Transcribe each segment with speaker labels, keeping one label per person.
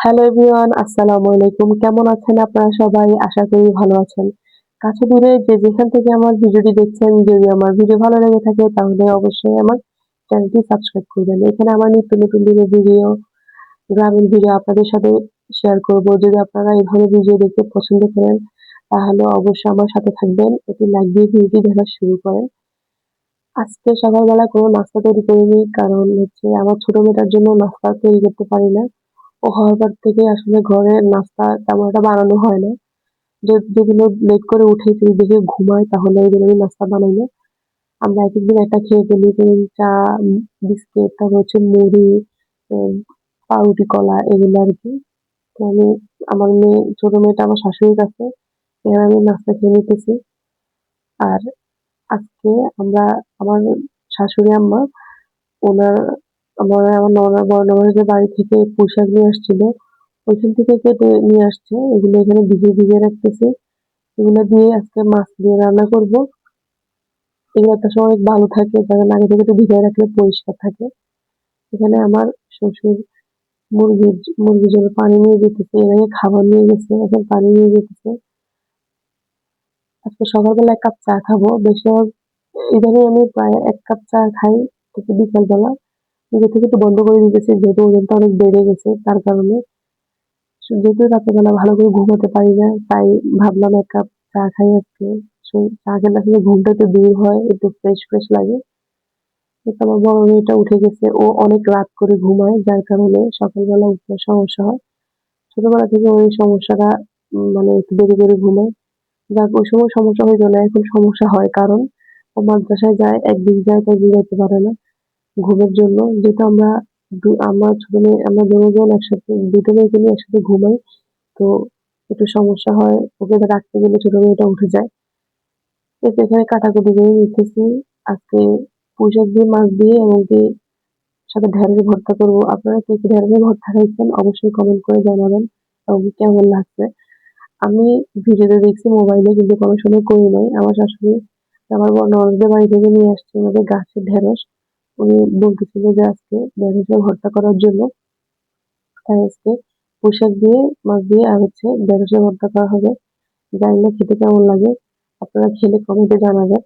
Speaker 1: Hello everyone, আসসালামু আলাইকুম। কেমন আছেন আপনারা সবাই? আশা করি ভালো আছেন। কাছে দূরে যে যেখান থেকে আমার ভিডিওটি দেখছেন, যদি আমার ভিডিও ভালো লেগে থাকে তাহলে অবশ্যই আমার চ্যানেলটি সাবস্ক্রাইব করবেন। এখানে আমার নিত্য নতুন দিনের ভিডিও, গ্রামীণ ভিডিও আপনাদের সাথে শেয়ার করব। যদি আপনারা এভাবে ভিডিও দেখতে পছন্দ করেন তাহলে অবশ্যই আমার সাথে থাকবেন। একটি লাইক দিয়ে ভিডিওটি দেখা শুরু করেন। আজকে সকালবেলা কোনো নাস্তা তৈরি করিনি। কারণ হচ্ছে আমার ছোট মেয়েটার জন্য নাস্তা তৈরি করতে পারি না। ও হওয়ার পর থেকে আসলে ঘরে নাস্তা তেমন একটা বানানো হয় না। যেগুলো লেট করে উঠে যদি দেখি ঘুমায় তাহলে ওইগুলো আমি নাস্তা বানাই না। আমরা একেকদিন একটা খেয়ে ফেলি। ধরুন চা, বিস্কিট, তারপর হচ্ছে মুড়ি, উম পাউরুটি, কলা এগুলো আরকি। তো আমি আমার ছোট মেয়েটা আমার শাশুড়ির কাছে। এখানে আমি নাস্তা খেয়ে নিতেছি। আর আজকে আমরা আমার শাশুড়ি আম্মা উনার আমার ননদ বড় ননদের বাড়ি থেকে পুঁইশাক নিয়ে আসছিল। ওইখান থেকে কেটে নিয়ে আসছে। এগুলো এখানে ভিজিয়ে রাখতেছি। এগুলো দিয়ে আজকে মাছ দিয়ে রান্না করব। এগুলো একটা সময় ভালো থাকে কারণ আগে থেকে একটু ভিজিয়ে রাখলে পরিষ্কার থাকে। এখানে আমার শ্বশুর মুরগির জন্য পানি নিয়ে যেতেছে। এর আগে খাবার নিয়ে গেছে, এখন পানি নিয়ে যেতেছে। আজকে সকালবেলা ১ কাপ চা খাবো। বেশিরভাগ ইদানিং আমি প্রায় ১ কাপ চা খাই হচ্ছে বিকালবেলা। নিজে থেকে একটু বন্ধ করে দিতেছি যেহেতু ওজনটা অনেক বেড়ে গেছে তার কারণে। যেহেতু রাতের বেলা ভালো করে ঘুমাতে পারি না, তাই ভাবলাম ১ কাপ চা খাই আজকে। চা খেলে আসলে ঘুমটা একটু দূর হয়, একটু ফ্রেশ লাগে। কিন্তু আমার বড় মেয়েটা উঠে গেছে। ও অনেক রাত করে ঘুমায়, যার কারণে সকালবেলা উঠতে সমস্যা হয়। ছোটবেলা থেকে ওর এই সমস্যাটা মানে একটু দেরি করে ঘুমায়। যাক ওই সময় সমস্যা হইতো না, এখন সমস্যা হয়। কারণ ও মাদ্রাসায় যায়, একদিন যায় তাই ঘুমাইতে পারে না ঘুমের জন্য। যেহেতু আমার ছোট মেয়ে আমরা দুজন একসাথে ২ টা মেয়েকে নিয়ে একসাথে ঘুমাই। তো একটু সমস্যা হয়। ওকে রাখতে গেলে ছোট মেয়েটা উঠে যায়। এই তো এখানে কাটাকুটি করে নিতেছি। আজকে পুঁইশাক দিয়ে, মাছ দিয়ে এবং কি সাথে ঢেঁড়স ভর্তা করব। আপনারা কে, কে ঢেঁড়সের ভর্তা খাইছেন অবশ্যই কমেন্ট করে জানাবেন এবং কেমন লাগছে। আমি ভিডিওতে দেখছি মোবাইলে কিন্তু কোনো সময় করি নাই। আমার শাশুড়ি আমার ননদের বাড়ি থেকে নিয়ে আসছে আমাদের গাছের ঢেঁড়স। উনি বলতেছিল যে আজকে ঢেঁড়সের ভর্তা করার জন্য। তাই আজকে পুঁইশাক দিয়ে, মাছ দিয়ে আর হচ্ছে ঢেঁড়সের ভর্তা করা হবে। জানি না খেতে কেমন লাগে। আপনারা খেলে কমেন্টে জানাবেন।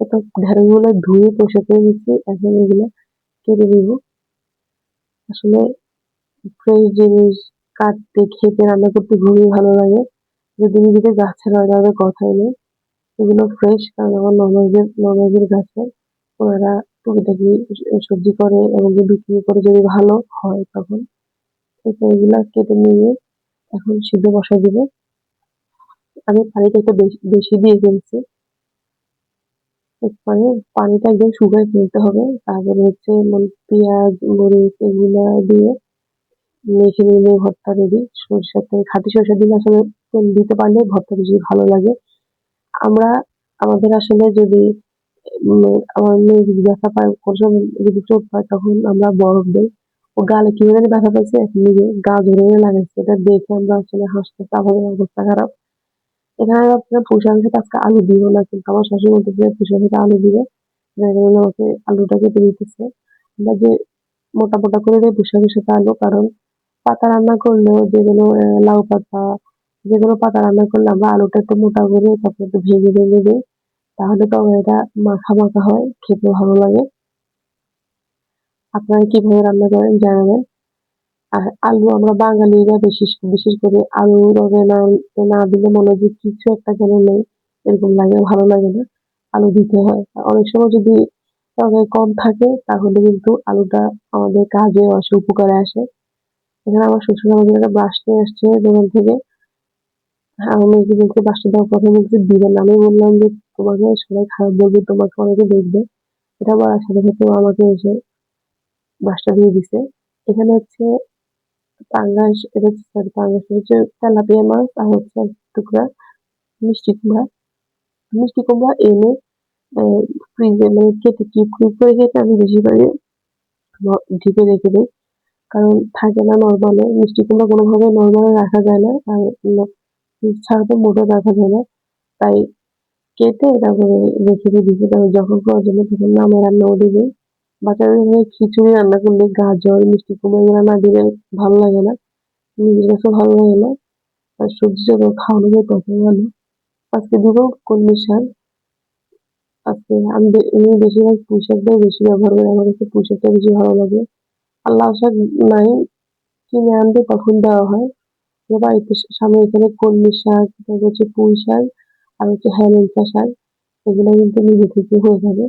Speaker 1: তো ঢেঁড়সগুলো ধুয়ে পরিষ্কার করে নিচ্ছি। এখন এগুলো কেটে নিব। আসলে ফ্রেশ জিনিস কাটতে, খেতে, রান্না করতে খুবই ভালো লাগে। যদি নিজেদের গাছের হয় তাহলে কথাই নেই। এগুলো ফ্রেশ কারণ আমার ননদের গাছে। ওনারা টুকিটাকি সবজি করে এবং কি বিক্রি করে যদি ভালো হয় তখন। তো এগুলা কেটে নিয়ে এখন সিদ্ধ বসায় দিব। আমি পানিটা একটু বেশি দিয়ে ফেলছি। এরপরে পানিটা একদম শুকায় ফেলতে হবে। তারপরে হচ্ছে পেঁয়াজ, মরিচ এগুলা দিয়ে মেখে নিলে ভর্তা রেডি। সরিষার তেল, খাঁটি সরিষা দিলে আসলে তেল দিতে পারলে ভর্তা বেশি ভালো লাগে। আমরা আমাদের আসলে যদি উম আমার মেয়ে যদি ব্যথা পায়, কোনো সময় যদি চোট পায় তখন আমরা বরফ দেই। ও গালে কিভাবে জানি ব্যথা পাইছে, এখন নিজে গা ধরে লাগাইছে। এটা দেখে আমরা আসলে হাসতেছি, আমাদের অবস্থা খারাপ। এখানে আপনার পুঁই শাকের সাথে আজকে আলু দিব না কিন্তু আমার শাশুড়ি বলতেছে পুঁই শাকের সাথে আলু দিবে। যার কারণে আমাকে আলুটা কেটে দিতেছে। আমরা যে মোটা করে দেই পুঁই শাকের সাথে আলু, কারণ পাতা রান্না করলেও যেগুলো লাউ পাতা, যেকোনো পাতা রান্না করলে আমরা আলুটা একটু মোটা করে তারপর একটু ভেঙে দেই। তাহলে তরকারিটা মাখা হয়, খেতে ভালো লাগে। আপনারা কিভাবে রান্না করেন জানাবেন। আর আলু আমরা বাঙালিরা বিশেষ করে আলু তরকারি না দিলে মনে হয় যে কিছু একটা যেন নেই, এরকম লাগে, ভালো লাগে না। আলু দিতে হয়। আর অনেক সময় যদি তরকারি কম থাকে তাহলে কিন্তু আলুটা আমাদের কাজে আসে, উপকারে আসে। এখানে আমার শ্বশুর আমাদের একটা ব্রাশ নিয়ে আসছে দোকান থেকে। হ্যাঁ, আমি মেয়েকে বলছি ব্রাশটা দাও, ১ম বলছে দিবে না। আমি বললাম যে তোমাকে সবাই খারাপ বলবে, তোমাকে অনেকে দেখবে। এটা বলার সাথে ও আমাকে এসে ব্রাশটা দিয়ে দিছে। এখানে হচ্ছে পাঙ্গাস, এটা হচ্ছে সরি পাঙ্গাস না, হচ্ছে তেলাপিয়া মাছ আর হচ্ছে ১ টুকরা মিষ্টি কুমড়া। মিষ্টি কুমড়া এনে অ্যা ফ্রিজে মানে কেটে কিউব করে কেটে আমি বেশিরভাগই ঢেকে রেখে দেই। কারণ থাকে না নরমালে, মিষ্টি কুমড়া কোনোভাবে নরমালে রাখা যায় না। আর ফ্রিজ ছাড়া তো মোটেও রাখা যায় না। তাই কেটে তারপরে রেখে দিয়েছি। তারপর যখন প্রয়োজন হয় তখন নামিয়ে রান্নাও দিবি। বাচ্চাদের এখানে খিচুড়ি রান্না করলে গাজর, মিষ্টি কুমড়া এগুলা না দিলে ভালো লাগে না। নিজের কাছে ভালো লাগে না। আর সবজি যত খাওয়ানো যায় ততই ভালো। আজকে দিব কলমি শাক। আজকে আমি বেশিরভাগ পুঁই শাকটাই বেশি ব্যবহার করি। আমার কাছে পুঁই শাকটা বেশি ভালো লাগে। আর লাউ শাক নাই, কিনে আনলে তখন দেওয়া হয়। বাড়িতে সামনে এখানে কলমি শাক, তারপর হচ্ছে পুঁই শাক আর হচ্ছে হেলেঞ্চা শাক। এগুলো কিন্তু নিজে থেকে হয়ে যাবে।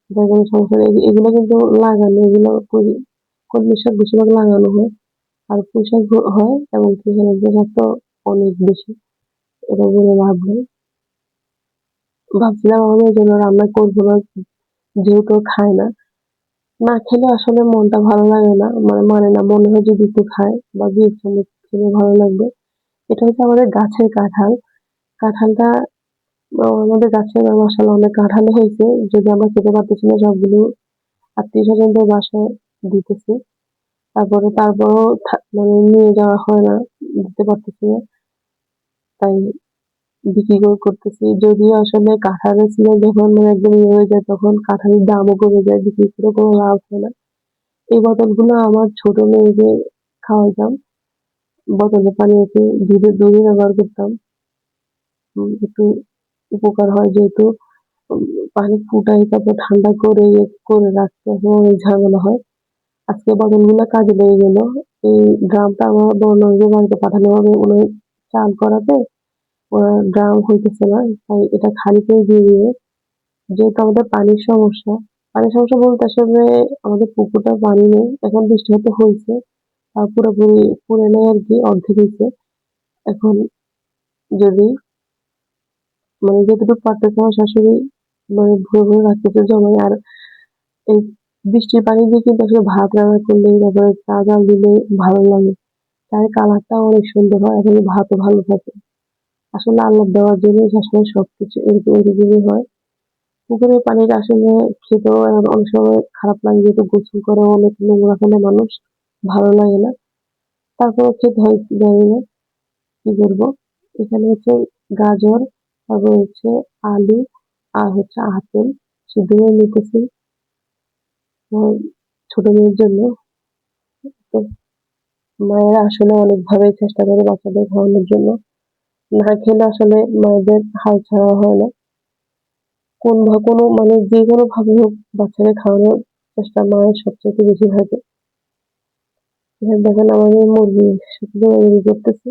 Speaker 1: যার কোনো সমস্যা নেই। এগুলো কিন্তু লাগানো, এগুলো কলমি শাক বেশিরভাগ লাগানো হয়। আর পুঁই শাক হয় এবং কি হেলেঞ্চা শাক তো অনেক বেশি। এটা বলে লাভ নেই। ভাবছিলাম আমি এজন্য রান্না করব না, যেহেতু খায় না। না খেলে আসলে মনটা ভালো লাগে না। মানে না, মনে হয় যদি একটু খাই বা ২-১ চামচ খেলে ভালো লাগবে। এটা হচ্ছে আমাদের গাছের কাঁঠাল। কাঁঠালটা আমাদের গাছে মাশাআল্লাহ অনেক কাঁঠাল হয়েছে। যদি আমরা খেতে পারতেছি না, সবগুলো আত্মীয়স্বজনদের বাসায় দিতেছি। তারপরও মানে নিয়ে যাওয়া হয় না, দিতে পারতেছি না। তাই বিক্রি করতেছি। যদিও আসলে কাঁঠালের সিজন যখন মানে একদম ইয়ে হয়ে যায়, তখন কাঁঠালের দামও কমে যায়। বিক্রি করে কোনো লাভ হয় না। এই বোতলগুলো আমার ছোট মেয়েকে খাওয়াইতাম। বোতলে পানি রেখে দুধে ব্যবহার করতাম। একটু উপকার হয় যেহেতু উম পানি ফুটাই তারপর ঠান্ডা করে করে রাখতে হয়, অনেক ঝামেলা হয়। আজকে বোতলগুলা কাজে লেগে গেল। এই ড্রামটা আমার বড় ননদের বাড়িতে পাঠানো হবে। উনি চাল করাতে ওনার ড্রাম হইতেছে না। তাই এটা খালি করে দিয়ে দিবে। যেহেতু আমাদের পানির সমস্যা বলতে আসলে আমাদের পুকুরটার পানি নেই। এখন বৃষ্টি হইছে। পুরোপুরি ফুরে নাই আরকি, অর্ধেক হইছে। এখন যদি মানে যতটুকু পারতেছে আমার শাশুড়ি মানে ভরে রাখতেছে জমায়। আর এই বৃষ্টির পানি দিয়ে কিন্তু আসলে ভাত রান্না করলে, তারপরে চা জাল দিলে ভালো লাগে। চায়ের কালারটাও অনেক সুন্দর হয় এবং ভাতও ভালো থাকে। আসলে আল্লাহর দেওয়া জিনিস আসলে সবকিছু এরকমই হয়। পুকুরের পানিটা আসলে খেতেও অনেক সময় খারাপ লাগে, যেহেতু গোসল করে অনেক নোংরা ফেলে মানুষ, ভালো লাগে না। তারপরেও খেতে হয়, জানি না কি করবো। এখানে হচ্ছে গাজর, তারপর হচ্ছে আলু আর হচ্ছে আপেল সিদ্ধ করে নিতেছি আমার ছোট মেয়ের জন্য। তো মায়েরা আসলে অনেকভাবে চেষ্টা করে বাচ্চাদের খাওয়ানোর জন্য। না খেলে আসলে মায়েদের হাল ছাড়া হয় না। কোনো মানে যেকোনো ভাবে হোক বাচ্চাদের খাওয়ানোর চেষ্টা মায়ের সবচাইতে বেশি থাকে। এখানে দেখেন আমাদের মুরগি সাথে দৌড়াদৌড়ি করতেছে।